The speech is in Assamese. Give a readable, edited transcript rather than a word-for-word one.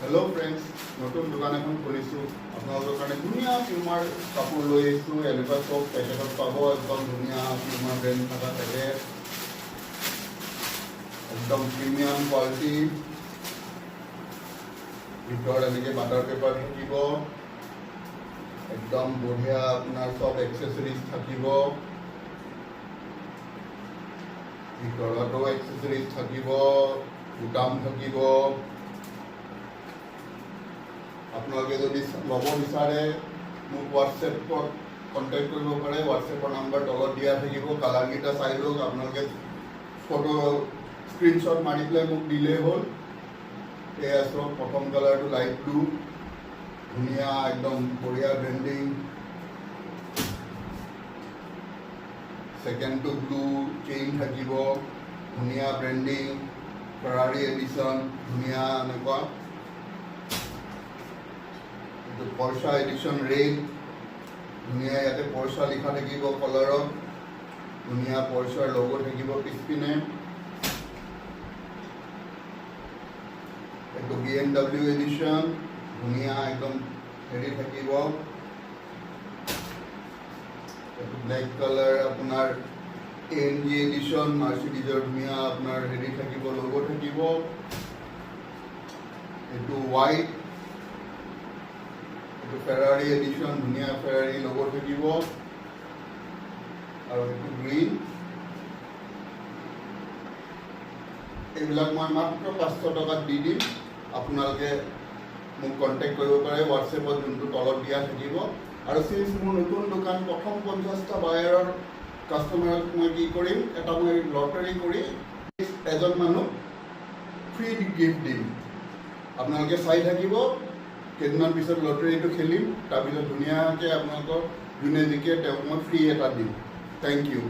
হেল্ল' ফ্ৰেণ্ডছ, নতুন দোকান এখন খুলিছোঁ। আপোনালোকৰ কাৰণে ধুনীয়া পিউমাৰ কাপোৰ লৈ আহিছোঁ। এনেকুৱা চব পেকেটত পাব, একদম ধুনীয়া পিউমাৰ ব্ৰেণ্ড থকা পেকেট, একদম প্ৰিমিয়াম কোৱালিটি। ভিতৰত এনেকৈ বাটাৰ পেপাৰ থাকিব, একদম বঢ়িয়া আপোনাৰ চব এক্সেচৰিজ থাকিব। ভিতৰতো এক্সেচৰিজ থাকিব, বুটাম থাকিব। আপোনালোকে যদি ল'ব বিচাৰে মোক হোৱাটছএপত কণ্টেক্ট কৰিব পাৰে। হোৱাটছএপৰ নাম্বাৰ তলত দিয়া থাকিব। কালাৰকেইটা চাই লওক। আপোনালোকে ফটো স্ক্ৰীনশ্বট মাৰি পেলাই মোক দিলেই হ'ল। এয়া চাওক, প্ৰথম কালাৰটো লাইট ব্লু, ধুনীয়া একদম বঢ়িয়া ব্ৰেণ্ডিং। ছেকেণ্ডটো ব্লু চেইন থাকিব, ধুনীয়া ব্ৰেণ্ডিং, ফেৰাৰী এডিশ্যন, ধুনীয়া এনেকুৱা। পৰ্চা এডিশ্যন ৰেড, ধুনীয়া ইয়াতে পৰ্চা লিখা থাকিব কলাৰত, ধুনীয়া পৰ্চাৰ লগো থাকিব পিছপিনে। এইটো BMW এডিশ্যন, ধুনীয়া একদম হেৰি থাকিব। এইটো ব্লেক কালাৰ আপোনাৰ AMG এডিশ্যন, মাৰ্চিডিজৰ ধুনীয়া আপোনাৰ হেৰি থাকিব, লগো থাকিব। এইটো হোৱাইট, ফেৰাৰী এডিশ্যন, ধুনীয়া ফেৰাৰী লগো থাকিব। আৰু এইটো গ্ৰীণ। এইবিলাক মই মাত্ৰ 500 টকাত দি দিম। আপোনালোকে মোক কণ্টেক্ট কৰিব পাৰে হোৱাটছএপত, যোনটো তলত দিয়া থাকিব। আৰু চিন্স মোৰ নতুন দোকান, প্ৰথম 50টা বায়াৰৰ কাষ্টমাৰক মই কি কৰিম, এটা মই লটাৰী কৰি এজন মানুহ ফ্ৰী গিফ্ট দিম। আপোনালোকে চাই থাকিব। কেইদিনমান পিছত লটাৰীটো খেলিম, তাৰপিছত ধুনীয়াকৈ আপোনালোকৰ যোনে জিকে তেওঁক মই ফ্ৰী এটা দিম। Thank U.